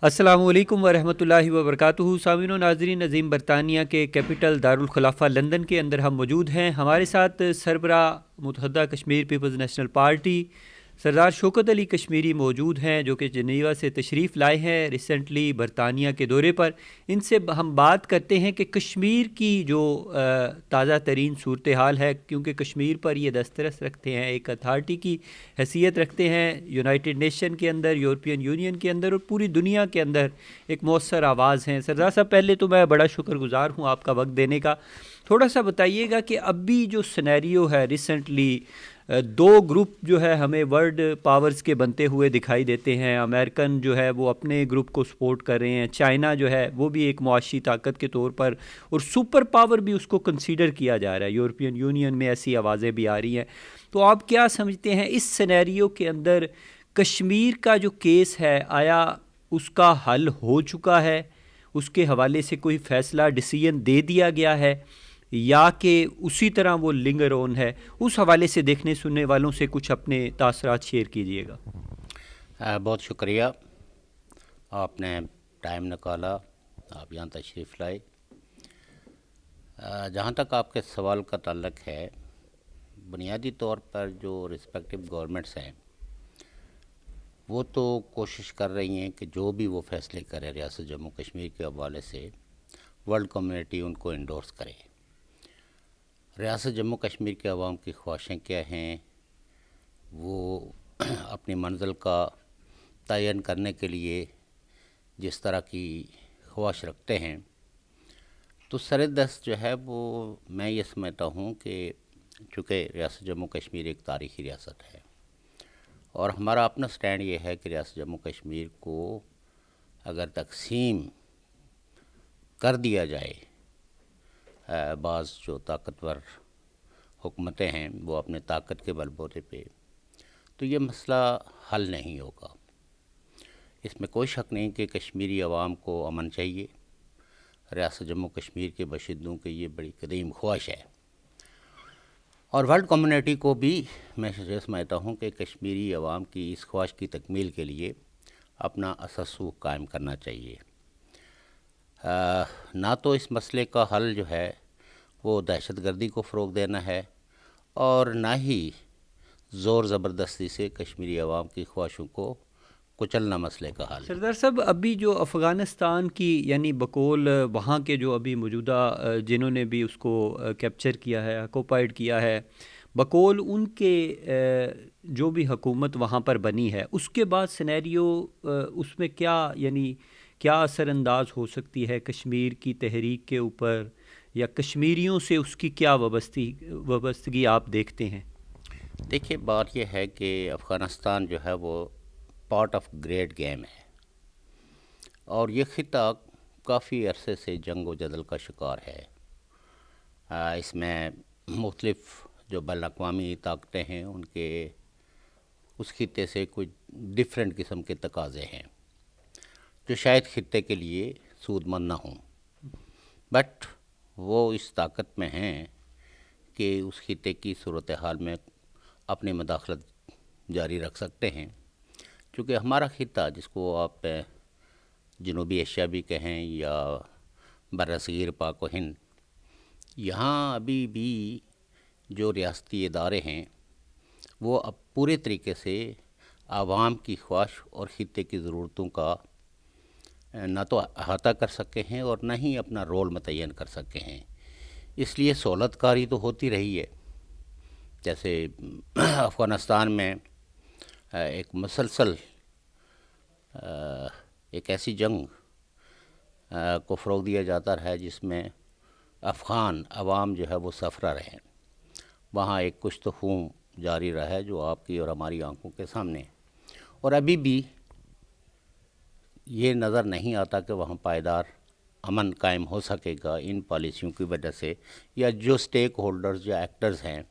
السلام علیکم ورحمۃ اللہ وبرکاتہ۔ سامعین و ناظرین، عظیم برطانیہ کے کیپٹل دارالخلافہ لندن کے اندر ہم موجود ہیں۔ ہمارے ساتھ سربراہ متحدہ کشمیر پیپلز نیشنل پارٹی سردار شوکت علی کشمیری موجود ہیں، جو کہ جنیوا سے تشریف لائے ہیں ریسنٹلی برطانیہ کے دورے پر۔ ان سے ہم بات کرتے ہیں کہ کشمیر کی جو تازہ ترین صورتحال ہے، کیونکہ کشمیر پر یہ دسترس رکھتے ہیں، ایک اتھارٹی کی حیثیت رکھتے ہیں یونائٹڈ نیشن کے اندر، یورپین یونین کے اندر اور پوری دنیا کے اندر ایک مؤثر آواز ہیں۔ سردار صاحب، پہلے تو میں بڑا شکر گزار ہوں آپ کا وقت دینے کا۔ تھوڑا سا بتائیے گا کہ ابھی جو سینیریو ہے ریسنٹلی، دو گروپ جو ہے ہمیں ورلڈ پاورز کے بنتے ہوئے دکھائی دیتے ہیں۔ امریکن جو ہے وہ اپنے گروپ کو سپورٹ کر رہے ہیں، چائنا جو ہے وہ بھی ایک معاشی طاقت کے طور پر اور سپر پاور بھی اس کو کنسیڈر کیا جا رہا ہے، یورپین یونین میں ایسی آوازیں بھی آ رہی ہیں۔ تو آپ کیا سمجھتے ہیں اس سینیریو کے اندر کشمیر کا جو کیس ہے، آیا اس کا حل ہو چکا ہے؟ اس کے حوالے سے کوئی فیصلہ ڈیسیژن دے دیا گیا ہے یا کہ اسی طرح وہ لنگر آن ہے؟ اس حوالے سے دیکھنے سننے والوں سے کچھ اپنے تاثرات شیئر کیجیے گا۔ بہت شکریہ، آپ نے ٹائم نکالا، آپ یہاں تشریف لائے۔ جہاں تک آپ کے سوال کا تعلق ہے، بنیادی طور پر جو رسپیکٹو گورنمنٹس ہیں وہ تو کوشش کر رہی ہیں کہ جو بھی وہ فیصلے کرے ریاست جموں کشمیر کے حوالے سے ورلڈ کمیونٹی ان کو انڈورس کرے۔ ریاست جموں کشمیر کے عوام کی خواہشیں کیا ہیں، وہ اپنی منزل کا تعین کرنے کے لیے جس طرح کی خواہش رکھتے ہیں، تو سر دست جو ہے وہ میں یہ سمجھتا ہوں کہ چونکہ ریاست جموں کشمیر ایک تاریخی ریاست ہے اور ہمارا اپنا سٹینڈ یہ ہے کہ ریاست جموں کشمیر کو اگر تقسیم کر دیا جائے، بعض جو طاقتور حکومتیں ہیں وہ اپنے طاقت کے بل بوتے پہ، تو یہ مسئلہ حل نہیں ہوگا۔ اس میں کوئی شک نہیں کہ کشمیری عوام کو امن چاہیے، ریاست جموں کشمیر کے باشندوں کی یہ بڑی قدیم خواہش ہے، اور ورلڈ کمیونٹی کو بھی میں یہ سمجھتا ہوں کہ کشمیری عوام کی اس خواہش کی تکمیل کے لیے اپنا رسوخ قائم کرنا چاہیے۔ نہ تو اس مسئلے کا حل جو ہے وہ دہشت گردی کو فروغ دینا ہے اور نہ ہی زور زبردستی سے کشمیری عوام کی خواہشوں کو کچلنا مسئلے کا حل۔ سردار صاحب، ابھی جو افغانستان کی یعنی بقول وہاں کے جو ابھی موجودہ جنہوں نے بھی اس کو کیپچر کیا ہے، آکوپائڈ کیا ہے، بقول ان کے جو بھی حکومت وہاں پر بنی ہے، اس کے بعد سینیریو اس میں کیا یعنی کیا اثر انداز ہو سکتی ہے کشمیر کی تحریک کے اوپر، یا کشمیریوں سے اس کی کیا وابستگی آپ دیکھتے ہیں؟ دیکھیے، بات یہ ہے کہ افغانستان جو ہے وہ پارٹ آف گریٹ گیم ہے، اور یہ خطہ کافی عرصے سے جنگ و جدل کا شکار ہے۔ اس میں مختلف جو بین الاقوامی طاقتیں ہیں ان کے اس خطے سے کچھ ڈیفرنٹ قسم کے تقاضے ہیں جو شاید خطے کے لیے سود مند نہ ہوں، بٹ وہ اس طاقت میں ہیں کہ اس خطے کی صورتحال میں اپنی مداخلت جاری رکھ سکتے ہیں۔ چونکہ ہمارا خطہ، جس کو آپ جنوبی ایشیا بھی کہیں یا برصغیر پاک و ہند، یہاں ابھی بھی جو ریاستی ادارے ہیں وہ اب پورے طریقے سے عوام کی خواہش اور خطے کی ضرورتوں کا نہ تو احاطہ کر سکے ہیں اور نہ ہی اپنا رول متعین کر سکے ہیں۔ اس لیے سہولت کاری تو ہوتی رہی ہے، جیسے افغانستان میں ایک مسلسل ایک ایسی جنگ کو فروغ دیا جاتا رہا ہے جس میں افغان عوام جو ہے وہ سفرہ رہے، وہاں ایک کشت خون جاری رہا ہے جو آپ کی اور ہماری آنکھوں کے سامنے، اور ابھی بھی یہ نظر نہیں آتا کہ وہاں پائیدار امن قائم ہو سکے گا ان پالیسیوں کی وجہ سے، یا جو سٹیک ہولڈرز یا ایکٹرز ہیں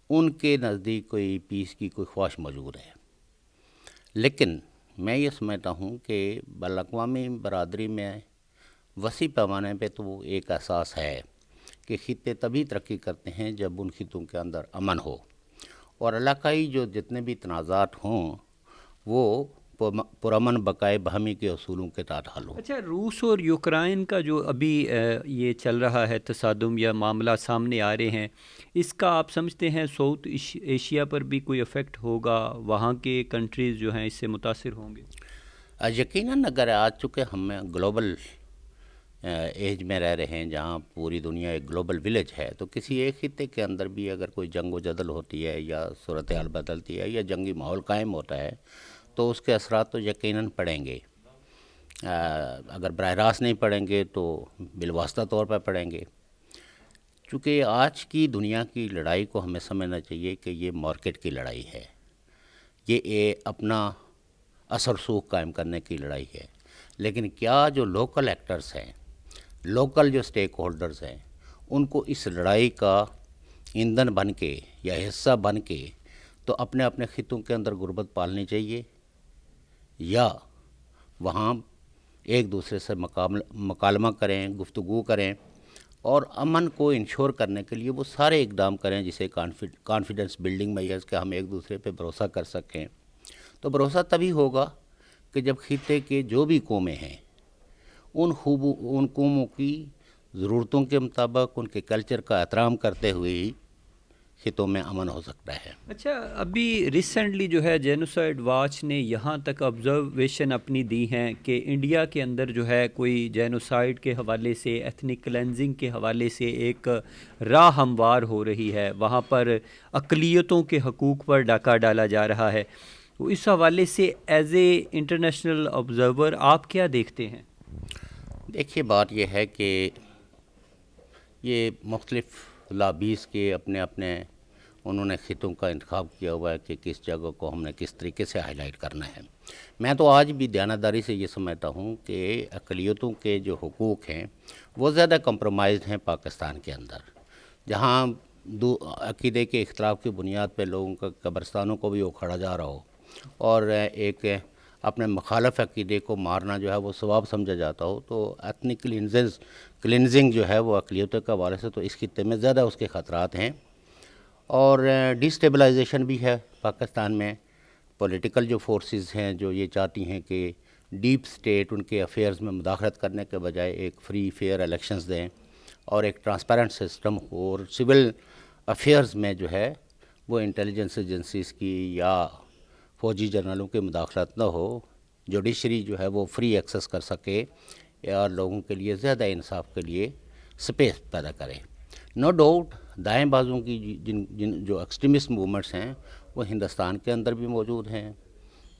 ان کے نزدیک کوئی پیس کی کوئی خواہش موجود ہے۔ لیکن میں یہ سمجھتا ہوں کہ بین الاقوامی برادری میں وسیع پیمانے پہ تو ایک احساس ہے کہ خطے تبھی ترقی کرتے ہیں جب ان خطوں کے اندر امن ہو، اور علاقائی جو جتنے بھی تنازعات ہوں وہ پرامن بقائے باہمی کے اصولوں کے تحت حل ہو۔ اچھا، روس اور یوکرائن کا جو ابھی یہ چل رہا ہے تصادم یا معاملہ سامنے آ رہے ہیں، اس کا آپ سمجھتے ہیں ساؤتھ ایشیا پر بھی کوئی افیکٹ ہوگا؟ وہاں کے کنٹریز جو ہیں اس سے متاثر ہوں گے؟ یقیناً اگر آج چونکہ ہم گلوبل ایج میں رہ رہے ہیں جہاں پوری دنیا ایک گلوبل ولیج ہے، تو کسی ایک خطے کے اندر بھی اگر کوئی جنگ و جدل ہوتی ہے یا صورتحال بدلتی ہے یا جنگی ماحول قائم ہوتا ہے تو اس کے اثرات تو یقیناً پڑیں گے۔ اگر براہ راست نہیں پڑیں گے تو بالواسطہ طور پر پڑیں گے، چونکہ آج کی دنیا کی لڑائی کو ہمیں سمجھنا چاہیے کہ یہ مارکیٹ کی لڑائی ہے، یہ اپنا اثر رسوخ قائم کرنے کی لڑائی ہے۔ لیکن کیا جو لوکل ایکٹرز ہیں، لوکل جو سٹیک ہولڈرز ہیں، ان کو اس لڑائی کا ایندھن بن کے یا حصہ بن کے تو اپنے اپنے خطوں کے اندر غربت پالنی چاہیے، یا وہاں ایک دوسرے سے مکالمہ کریں، گفتگو کریں اور امن کو انشور کرنے کے لیے وہ سارے اقدام کریں جسے کانفیڈنس بلڈنگ میئرز کہ ہم ایک دوسرے پہ بھروسہ کر سکیں۔ تو بھروسہ تبھی ہوگا کہ جب خطے کے جو بھی قومیں ہیں ان قوموں کی ضرورتوں کے مطابق ان کے کلچر کا احترام کرتے ہوئے ہی خطوں میں امن ہو سکتا ہے۔ اچھا، ابھی ریسنٹلی جو ہے جینوسائڈ واچ نے یہاں تک آبزرویشن اپنی دی ہیں کہ انڈیا کے اندر جو ہے کوئی جینوسائڈ کے حوالے سے، ایتھنک کلینزنگ کے حوالے سے ایک راہ ہموار ہو رہی ہے، وہاں پر اقلیتوں کے حقوق پر ڈاکہ ڈالا جا رہا ہے۔ اس حوالے سے ایز اے انٹرنیشنل آبزرور آپ کیا دیکھتے ہیں؟ دیکھیے، بات یہ ہے کہ یہ مختلف لابیز کے اپنے اپنے انہوں نے خطوں کا انتخاب کیا ہوا ہے کہ کس جگہ کو ہم نے کس طریقے سے ہائی لائٹ کرنا ہے۔ میں تو آج بھی دیانتداری سے یہ سمجھتا ہوں کہ اقلیتوں کے جو حقوق ہیں وہ زیادہ کمپرومائزڈ ہیں پاکستان کے اندر، جہاں عقیدے کے اختلاف کی بنیاد پہ لوگوں کا قبرستانوں کو بھی اکھاڑا جا رہا ہو اور ایک اپنے مخالف عقیدے کو مارنا جو ہے وہ ثواب سمجھا جاتا ہو، تو ایتھنک کلینزنگ جو ہے وہ اقلیتوں کے حوالے سے تو اس خطے میں زیادہ اس کے خطرات ہیں، اور ڈیسٹیبلائزیشن بھی ہے پاکستان میں۔ پولیٹیکل جو فورسز ہیں جو یہ چاہتی ہیں کہ ڈیپ سٹیٹ ان کے افیئرز میں مداخلت کرنے کے بجائے ایک فری فیئر الیکشنز دیں اور ایک ٹرانسپیرنٹ سسٹم ہو، اور سول افیئرز میں جو ہے وہ انٹیلیجنس ایجنسیز کی یا فوجی جنرلوں کی مداخلت نہ ہو، جوڈیشری جو ہے وہ فری ایکسس کر سکے یا لوگوں کے لیے زیادہ انصاف کے لیے سپیس پیدا کرے۔ نو ڈاؤٹ دائیں بازوں کی جو ایکسٹریمسٹ موومنٹس ہیں وہ ہندوستان کے اندر بھی موجود ہیں،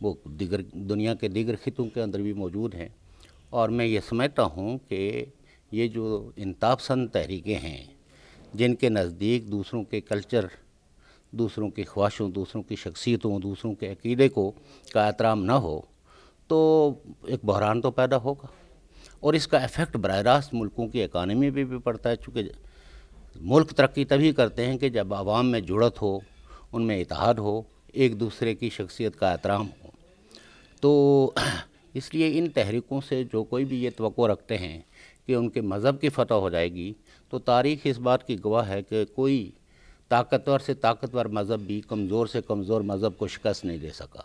وہ دنیا کے دیگر خطوں کے اندر بھی موجود ہیں، اور میں یہ سمجھتا ہوں کہ یہ جو انتہا پسند تحریکیں ہیں جن کے نزدیک دوسروں کے کلچر، دوسروں کی خواہشوں، دوسروں کی شخصیتوں، دوسروں کے عقیدے کا احترام نہ ہو، تو ایک بحران تو پیدا ہوگا، اور اس کا ایفیکٹ براہ راست ملکوں کی اکانومی پہ بھی پڑتا ہے، چونکہ ملک ترقی تبھی کرتے ہیں کہ جب عوام میں جڑت ہو، ان میں اتحاد ہو، ایک دوسرے کی شخصیت کا احترام ہو۔ تو اس لیے ان تحریکوں سے جو کوئی بھی یہ توقع رکھتے ہیں کہ ان کے مذہب کی فتح ہو جائے گی، تو تاریخ اس بات کی گواہ ہے کہ کوئی طاقتور سے طاقتور مذہب بھی کمزور سے کمزور مذہب کو شکست نہیں دے سکا۔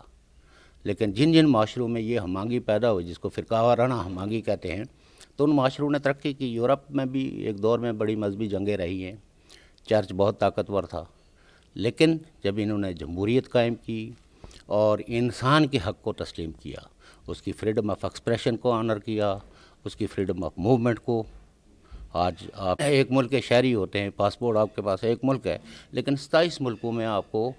لیکن جن معاشروں میں یہ ہم آہنگی پیدا ہوئی، جس کو فرقہ وارانہ ہم آہنگی کہتے ہیں، تو ان معاشروں نے ترقی کی۔ یورپ میں بھی ایک دور میں بڑی مذہبی جنگیں رہی ہیں، چرچ بہت طاقتور تھا، لیکن جب انہوں نے جمہوریت قائم کی اور انسان کے حق کو تسلیم کیا، اس کی فریڈم آف ایکسپریشن کو آنر کیا، اس کی فریڈم آف موومنٹ کو، آج آپ ایک ملک کے شہری ہوتے ہیں، پاسپورٹ آپ کے پاس ایک ملک ہے، لیکن 27 ملکوں میں آپ کو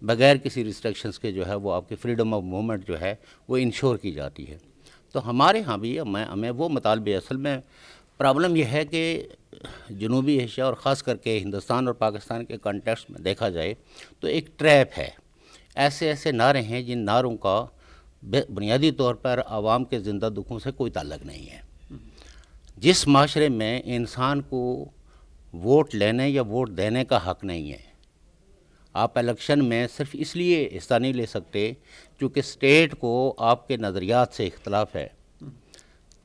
بغیر کسی ریسٹرکشنز کے جو ہے وہ آپ کی فریڈم آف موومنٹ جو ہے وہ انشور کی جاتی ہے۔ تو ہمارے ہاں بھی ہمیں وہ مطالبے، اصل میں پرابلم یہ ہے کہ جنوبی ایشیا اور خاص کر کے ہندوستان اور پاکستان کے کانٹیکسٹ میں دیکھا جائے تو ایک ٹریپ ہے، ایسے نعرے ہیں جن نعروں کا بنیادی طور پر عوام کے زندہ دکھوں سے کوئی تعلق نہیں ہے۔ جس معاشرے میں انسان کو ووٹ لینے یا ووٹ دینے کا حق نہیں ہے، آپ الیکشن میں صرف اس لیے حصہ نہیں لے سکتے کیونکہ اسٹیٹ کو آپ کے نظریات سے اختلاف ہے،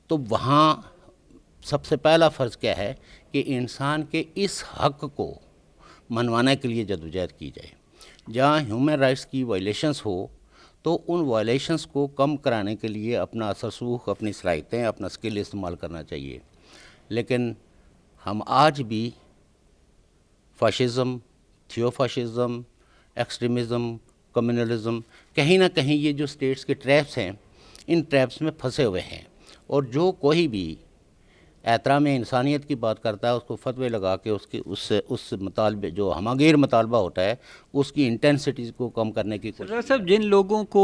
تو وہاں سب سے پہلا فرض کیا ہے کہ انسان کے اس حق کو منوانے کے لیے جدوجہد کی جائے۔ جہاں ہیومن رائٹس کی وائلیشنز ہو تو ان وائلیشنس کو کم کرانے کے لیے اپنا اثر رسوخ، اپنی صلاحیتیں، اپنا اسکل استعمال کرنا چاہیے. لیکن ہم آج بھی فاشزم، تھیوفاشزم، ایکسٹریمزم، کمیونلزم، کہیں نہ کہیں یہ جو اسٹیٹس کے ٹریپس ہیں، ان ٹریپس میں پھنسے ہوئے ہیں. اور جو کوئی بھی احترام انسانیت کی بات کرتا ہے، اس کو فتوے لگا کے اس مطالبے جو ہماگیر مطالبہ ہوتا ہے، اس کی انٹینسٹیز کو کم کرنے کی کوشش. سردار صاحب، جن لوگوں کو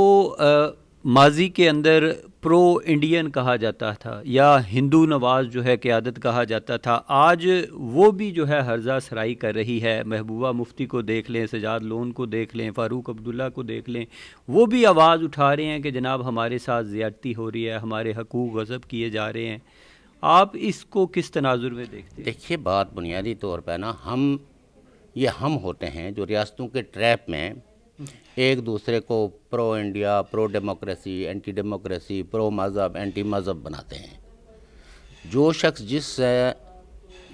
ماضی کے اندر پرو انڈین کہا جاتا تھا یا ہندو نواز جو ہے قیادت کہا جاتا تھا، آج وہ بھی جو ہے ہرزہ سرائی کر رہی ہے. محبوبہ مفتی کو دیکھ لیں، سجاد لون کو دیکھ لیں، فاروق عبداللہ کو دیکھ لیں، وہ بھی آواز اٹھا رہے ہیں کہ جناب ہمارے ساتھ زیادتی ہو رہی ہے، ہمارے حقوق غصب کیے جا رہے ہیں. آپ اس کو کس تناظر میں دیکھتے ہیں؟ دیکھیے، بات بنیادی طور پہ نا، ہم ہوتے ہیں جو ریاستوں کے ٹریپ میں ایک دوسرے کو پرو انڈیا، پرو ڈیموکریسی، اینٹی ڈیموکریسی، پرو مذہب، اینٹی مذہب بناتے ہیں. جو شخص جس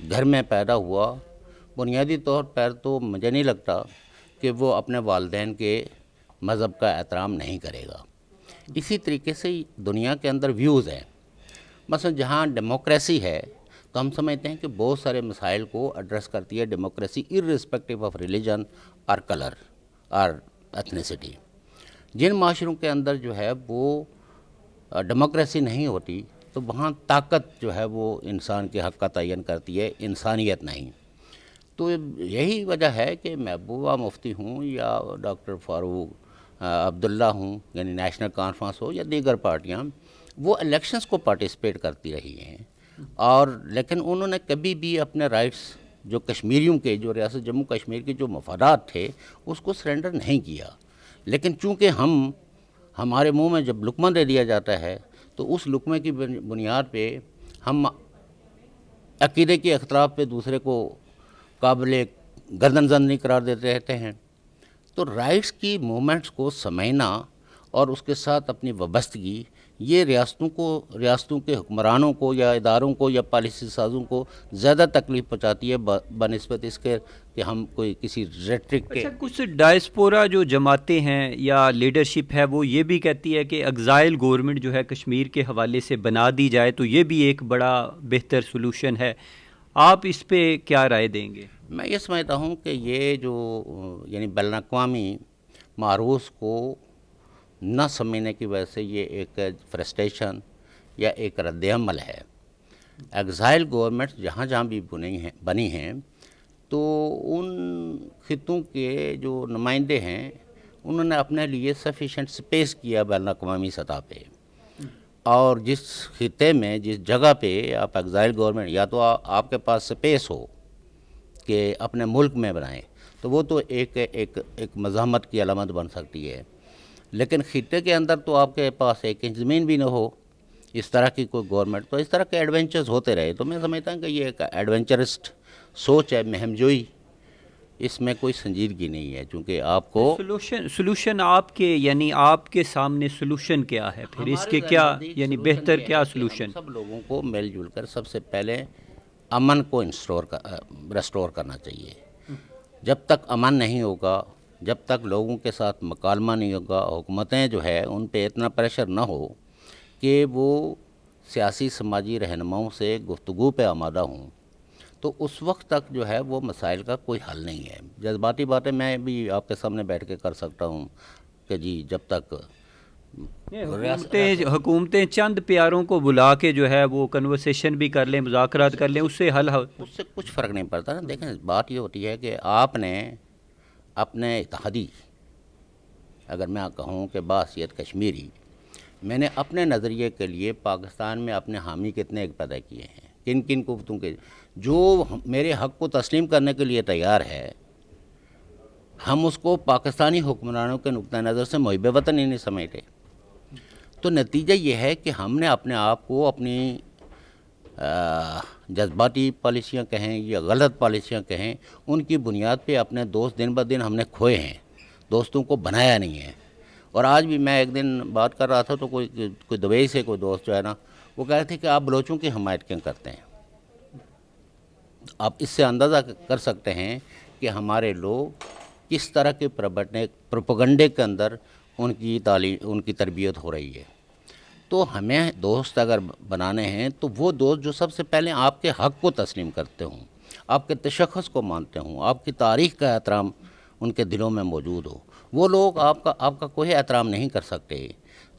گھر میں پیدا ہوا، بنیادی طور پر تو مجھے نہیں لگتا کہ وہ اپنے والدین کے مذہب کا احترام نہیں کرے گا. اسی طریقے سے دنیا کے اندر ویوز ہیں. مثلا جہاں ڈیموکریسی ہے تو ہم سمجھتے ہیں کہ بہت سارے مسائل کو ایڈریس کرتی ہے ڈیموکریسی، ارسپیکٹو آف ریلیجن اور کلر اور ایتھنیسٹی. جن معاشروں کے اندر جو ہے وہ ڈیموکریسی نہیں ہوتی، تو وہاں طاقت جو ہے وہ انسان کے حق کا تعین کرتی ہے، انسانیت نہیں. تو یہی وجہ ہے کہ محبوبہ مفتی ہوں یا ڈاکٹر فاروق عبداللہ ہوں، یعنی نیشنل کانفرنس ہو یا دیگر پارٹیاں، وہ الیکشنز کو پارٹیسپیٹ کرتی رہی ہیں. اور لیکن انہوں نے کبھی بھی اپنے رائٹس جو کشمیریوں کے، جو ریاست جموں کشمیر کے جو مفادات تھے، اس کو سرنڈر نہیں کیا. لیکن چونکہ ہمارے منہ میں جب لقمہ دے دیا جاتا ہے تو اس لقمے کی بنیاد پہ ہم عقیدے کے اختلاف پہ دوسرے کو قابل گردن زن نہیں قرار دیتے رہتے ہیں. تو رائٹس کی مومنٹس کو سمجھنا اور اس کے ساتھ اپنی وابستگی، یہ ریاستوں کے حکمرانوں کو یا اداروں کو یا پالیسی سازوں کو زیادہ تکلیف پہنچاتی ہے بنسبت اس کے کہ ہم کوئی کسی ریٹرک کے. اچھا، کچھ ڈائسپورا جو جماعتیں ہیں یا لیڈرشپ ہے، وہ یہ بھی کہتی ہے کہ ایگزائل گورنمنٹ جو ہے کشمیر کے حوالے سے بنا دی جائے تو یہ بھی ایک بڑا بہتر سلوشن ہے. آپ اس پہ کیا رائے دیں گے؟ میں یہ سمجھتا ہوں کہ یہ جو یعنی بین الاقوامی معروض کو نہ سمجھنے کی وجہ سے یہ ایک فرسٹریشن یا ایک رد عمل ہے. ایگزائل گورنمنٹ جہاں جہاں بھی بنی ہیں تو ان خطوں کے جو نمائندے ہیں انہوں نے اپنے لیے سفیشینٹ سپیس کیا بین الاقوامی سطح پہ. اور جس خطے میں، جس جگہ پہ آپ ایگزائل گورنمنٹ، یا تو آپ کے پاس سپیس ہو کہ اپنے ملک میں بنائیں تو وہ تو ایک مزاحمت کی علامت بن سکتی ہے. لیکن خطے کے اندر تو آپ کے پاس ایک انچ زمین بھی نہ ہو اس طرح کی کوئی گورنمنٹ، تو اس طرح کے ایڈونچرز ہوتے رہے. تو میں سمجھتا ہوں کہ یہ ایک ایڈونچرسٹ سوچ ہے، مہم جوئی، اس میں کوئی سنجیدگی نہیں ہے. چونکہ آپ کو سلوشن آپ کے، یعنی آپ کے سامنے سلوشن کیا ہے پھر اس کے، کیا یعنی بہتر کیا سلوشن؟ سب لوگوں کو مل جل کر سب سے پہلے امن کو ریسٹور کرنا چاہیے. جب تک امن نہیں ہوگا، جب تک لوگوں کے ساتھ مکالمہ نہیں ہوگا، حکومتیں جو ہے ان پہ اتنا پریشر نہ ہو کہ وہ سیاسی سماجی رہنماؤں سے گفتگو پہ آمادہ ہوں، تو اس وقت تک جو ہے وہ مسائل کا کوئی حل نہیں ہے. جذباتی باتیں میں بھی آپ کے سامنے بیٹھ کے کر سکتا ہوں کہ جی جب تک حکومتیں چند پیاروں کو بلا کے جو ہے وہ کنورسیشن بھی کر لیں، مذاکرات کر لیں، اس سے حل اس سے کچھ فرق نہیں پڑتا نا. دیکھیں، بات یہ ہوتی ہے کہ آپ نے اپنے اتحادی، اگر میں کہوں کہ بحیثیت کشمیری، میں نے اپنے نظریے کے لیے پاکستان میں اپنے حامی کتنے پیدا کیے ہیں، کن کن قوتوں کے، جو میرے حق کو تسلیم کرنے کے لیے تیار ہے، ہم اس کو پاکستانی حکمرانوں کے نقطہ نظر سے محب وطن ہی نہیں سمجھتے. تو نتیجہ یہ ہے کہ ہم نے اپنے آپ کو اپنی جذباتی پالیسیاں کہیں یا غلط پالیسیاں کہیں، ان کی بنیاد پہ اپنے دوست دن بدن ہم نے کھوئے ہیں، دوستوں کو بنایا نہیں ہے. اور آج بھی میں ایک دن بات کر رہا تھا تو کوئی دبئی سے کوئی دوست جو ہے نا، وہ کہہ رہے تھے کہ آپ بلوچوں کی حمایت کیوں کرتے ہیں. آپ اس سے اندازہ کر سکتے ہیں کہ ہمارے لوگ کس طرح کے پروپیگنڈے کے اندر ان کی تعلیم، ان کی تربیت ہو رہی ہے. تو ہمیں دوست اگر بنانے ہیں تو وہ دوست جو سب سے پہلے آپ کے حق کو تسلیم کرتے ہوں، آپ کے تشخص کو مانتے ہوں، آپ کی تاریخ کا احترام ان کے دلوں میں موجود ہو. وہ لوگ آپ کا کوئی احترام نہیں کر سکتے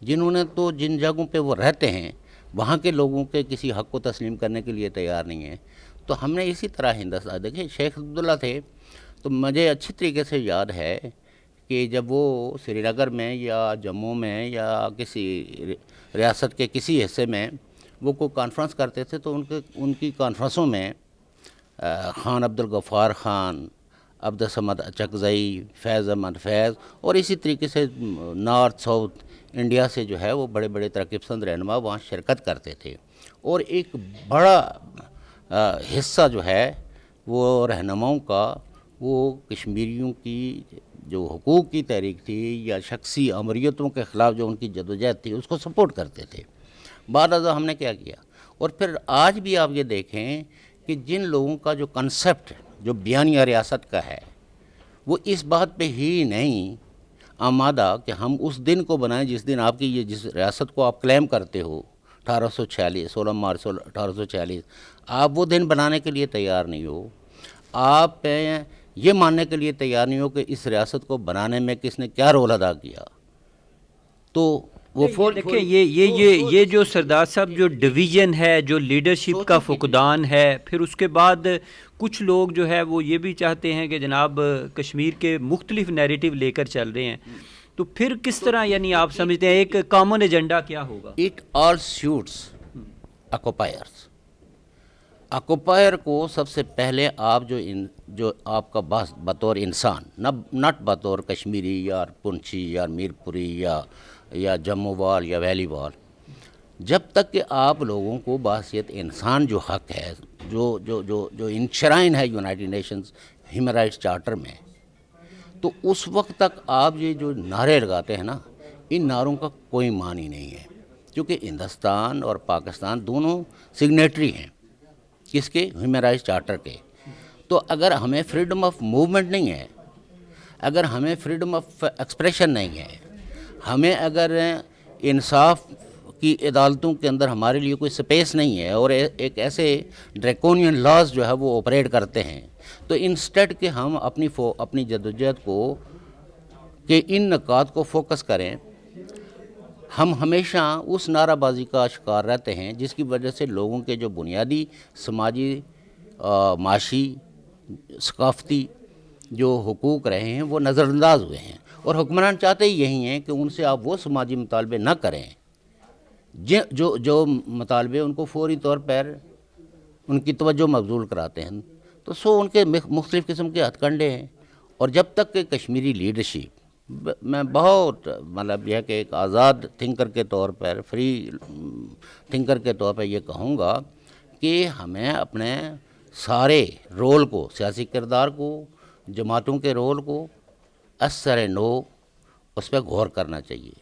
جنہوں نے تو جن جگہوں پہ وہ رہتے ہیں وہاں کے لوگوں کے کسی حق کو تسلیم کرنے کے لیے تیار نہیں ہیں. تو ہم نے اسی طرح ہندوستان، دیکھیں شیخ عبداللہ تھے تو مجھے اچھی طریقے سے یاد ہے کہ جب وہ سری نگر میں یا جموں میں یا کسی ریاست کے کسی حصے میں وہ کوئی کانفرنس کرتے تھے تو ان کی کانفرنسوں میں خان عبدالغفار خان، عبدالصمد اچکزئی، فیض احمد فیض اور اسی طریقے سے نارتھ ساؤتھ انڈیا سے جو ہے وہ بڑے بڑے ترقی پسند رہنما وہاں شرکت کرتے تھے. اور ایک بڑا حصہ جو ہے وہ رہنماؤں کا وہ کشمیریوں کی جو حقوق کی تحریک تھی یا شخصی امریتوں کے خلاف جو ان کی جدوجہد تھی اس کو سپورٹ کرتے تھے. بعد ازاں ہم نے کیا کیا، اور پھر آج بھی آپ یہ دیکھیں کہ جن لوگوں کا جو کنسپٹ جو بیانیہ ریاست کا ہے وہ اس بات پہ ہی نہیں آمادہ کہ ہم اس دن کو بنائیں جس دن آپ کی یہ جس ریاست کو آپ کلیم کرتے ہو 1846 16 مارچ 1846، آپ وہ دن بنانے کے لیے تیار نہیں ہو. آپ یہ ماننے کے لیے تیار نہیں ہو کہ اس ریاست کو بنانے میں کس نے کیا رول ادا کیا. تو وہ دیکھیں یہ جو سردار صاحب جو ڈویژن ہے، جو لیڈرشپ کا فقدان ہے، پھر اس کے بعد کچھ لوگ جو ہے وہ یہ بھی چاہتے ہیں کہ جناب کشمیر کے مختلف نیریٹو لے کر چل رہے ہیں. تو پھر کس طرح یعنی آپ سمجھتے ہیں ایک کامن ایجنڈا کیا ہوگا؟ It all سیوٹس آکوپائرس. آکوپائر کو سب سے پہلے آپ جو آپ کا بطور انسان، نٹ بطور کشمیری یا پنچھی یا میر پوری یا جموں وال یا ویلی وال، جب تک کہ آپ لوگوں کو بحیثیت انسان جو حق ہے جو انشرائن ہے United nations human rights charter میں، تو اس وقت تک آپ یہ جو نعرے لگاتے ہیں نا، ان نعروں کا کوئی معنی نہیں ہے. کیونکہ ہندوستان اور پاکستان دونوں سگنیٹری ہیں کس کے؟ ہیومن رائٹس چارٹر کے. تو اگر ہمیں فریڈم آف موومنٹ نہیں ہے، اگر ہمیں فریڈم آف ایکسپریشن نہیں ہے، ہمیں اگر انصاف کی عدالتوں کے اندر ہمارے لیے کوئی سپیس نہیں ہے، اور ایک ایسے ڈریکونین لاز جو ہے وہ آپریٹ کرتے ہیں، تو انسٹیڈ کہ ہم اپنی جدوجہد کو کہ ان نکات کو فوکس کریں، ہم ہمیشہ اس نعرہ بازی کا شکار رہتے ہیں جس کی وجہ سے لوگوں کے جو بنیادی سماجی، معاشی، ثقافتی جو حقوق رہے ہیں وہ نظر انداز ہوئے ہیں. اور حکمران چاہتے ہی یہی ہیں کہ ان سے آپ وہ سماجی مطالبے نہ کریں جو مطالبے ان کو فوری طور پر ان کی توجہ مبذول کراتے ہیں. تو ان کے مختلف قسم کے ہتھ کنڈے ہیں. اور جب تک کہ کشمیری لیڈرشپ، میں بہت مطلب یہ کہ ایک آزاد تھنکر کے طور پر، فری تھنکر کے طور پر یہ کہوں گا کہ ہمیں اپنے سارے رول کو، سیاسی کردار کو، جماعتوں کے رول کو اثر نو اس پہ غور کرنا چاہیے.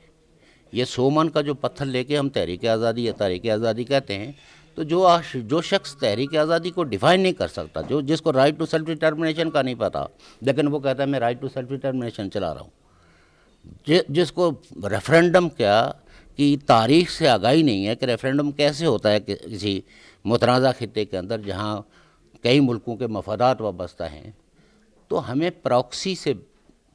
یہ 100 من کا جو پتھر لے کے ہم تحریک آزادی یا تحریک آزادی کہتے ہیں، تو جو شخص تحریک آزادی کو ڈیفائن نہیں کر سکتا، جس کو رائٹ ٹو سیلف ڈٹرمنیشن کا نہیں پتا، لیکن وہ کہتا ہے میں رائٹ ٹو سیلف ڈٹرمنیشن چلا رہا ہوں، جس کو ریفرینڈم کی تاریخ سے آگاہی نہیں ہے کہ ریفرینڈم کیسے ہوتا ہے کسی متنازع خطے کے اندر جہاں کئی ملکوں کے مفادات وابستہ ہیں. تو ہمیں پراکسی سے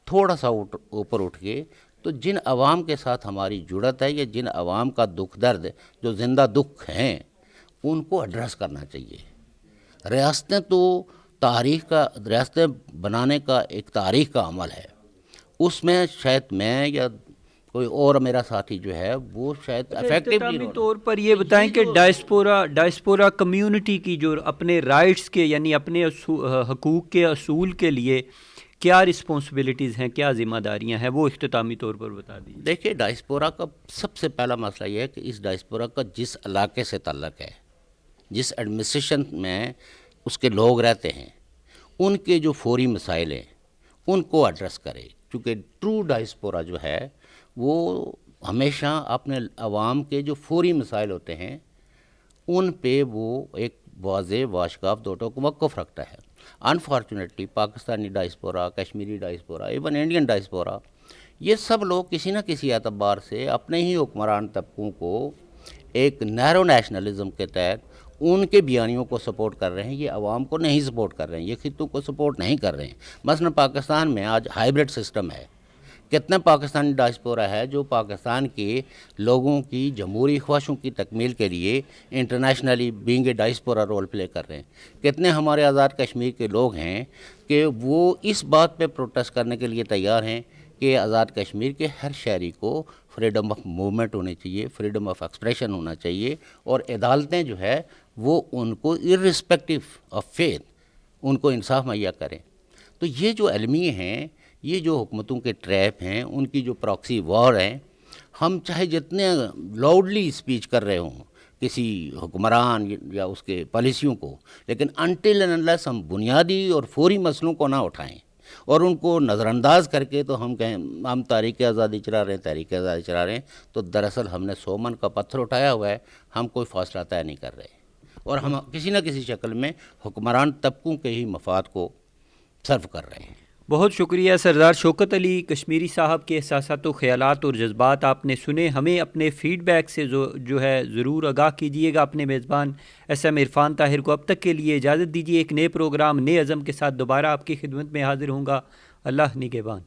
تھوڑا سا اوپر اٹھ کے تو جن عوام کے ساتھ ہماری جڑت ہے یا جن عوام کا دکھ درد جو زندہ دکھ ہیں ان کو ایڈریس کرنا چاہیے. ریاستیں تو ریاستیں بنانے کا ایک تاریخ کا عمل ہے، اس میں شاید میں یا کوئی اور میرا ساتھی جو ہے وہ شاید افیکٹولی طور پر یہ بتائیں کہ ڈائسپورا کمیونٹی کی جو اپنے رائٹس کے یعنی اپنے حقوق کے اصول کے لیے کیا رسپانسبلٹیز ہیں، کیا ذمہ داریاں ہیں، وہ اختتامی طور پر بتا دیجیے. دیکھیے ڈائسپورا کا سب سے پہلا مسئلہ یہ ہے کہ اس ڈائسپورا کا جس علاقے سے تعلق ہے، جس ایڈمنسٹریشن میں اس کے لوگ رہتے ہیں، ان کے جو فوری مسائل ہیں ان کو ایڈریس کرے. کیونکہ ٹرو ڈائسپورا جو ہے وہ ہمیشہ اپنے عوام کے جو فوری مسائل ہوتے ہیں ان پہ وہ ایک واضح واشگاف دو ٹوک موقف رکھتا ہے. Unfortunately Pakistani diaspora, Kashmiri diaspora, even Indian diaspora یہ سب لوگ کسی نہ کسی اعتبار سے اپنے ہی حکمران طبقوں کو ایک نیرو نیشنلزم کے تحت ان کے بیانیوں کو سپورٹ کر رہے ہیں. یہ عوام کو نہیں سپورٹ کر رہے ہیں, یہ خطوں کو سپورٹ نہیں کر رہے ہیں. مثلا پاکستان میں آج ہائیبرڈ سسٹم ہے. کتنے پاکستانی ڈائسپورا ہے جو پاکستان کے لوگوں کی جمہوری خواہشوں کی تکمیل کے لیے internationally being a diaspora role play کر رہے ہیں. کتنے ہمارے آزاد کشمیر کے لوگ ہیں کہ وہ اس بات پہ پروٹیسٹ کرنے کے لیے تیار ہیں کہ آزاد کشمیر کے ہر شہری کو فریڈم آف موومنٹ ہونی چاہیے, فریڈم آف ایکسپریشن ہونا چاہیے, اور عدالتیں جو ہے وہ ان کو ارسپیکٹو آف فیتھ ان کو انصاف مہیا کریں. تو یہ جو المیے ہیں, یہ جو حکومتوں کے ٹریپ ہیں, ان کی جو پراکسی وار ہیں, ہم چاہے جتنے لاؤڈلی اسپیچ کر رہے ہوں کسی حکمران یا اس کے پالیسیوں کو, لیکن انٹل اینڈ انلیس ہم بنیادی اور فوری مسئلوں کو نہ اٹھائیں اور ان کو نظر انداز کر کے تو ہم کہیں ہم تحریک آزادی چلا رہے ہیں, تحریک آزادی چلا رہے ہیں, تو دراصل ہم نے 100 من کا پتھر اٹھایا ہوا ہے. ہم کوئی فاصلہ طے نہیں کر رہے, اور ہم کسی نہ کسی شکل میں حکمران طبقوں کے ہی مفاد کو سرو کر رہے ہیں. بہت شکریہ سردار شوکت علی کشمیری صاحب کے احساسات و خیالات اور جذبات آپ نے سنے. ہمیں اپنے فیڈ بیک سے جو ہے ضرور آگاہ کیجیے گا. اپنے میزبان SM عرفان طاہر کو اب تک کے لیے اجازت دیجیے. ایک نئے پروگرام نئے عزم کے ساتھ دوبارہ آپ کی خدمت میں حاضر ہوں گا. اللہ نگہبان.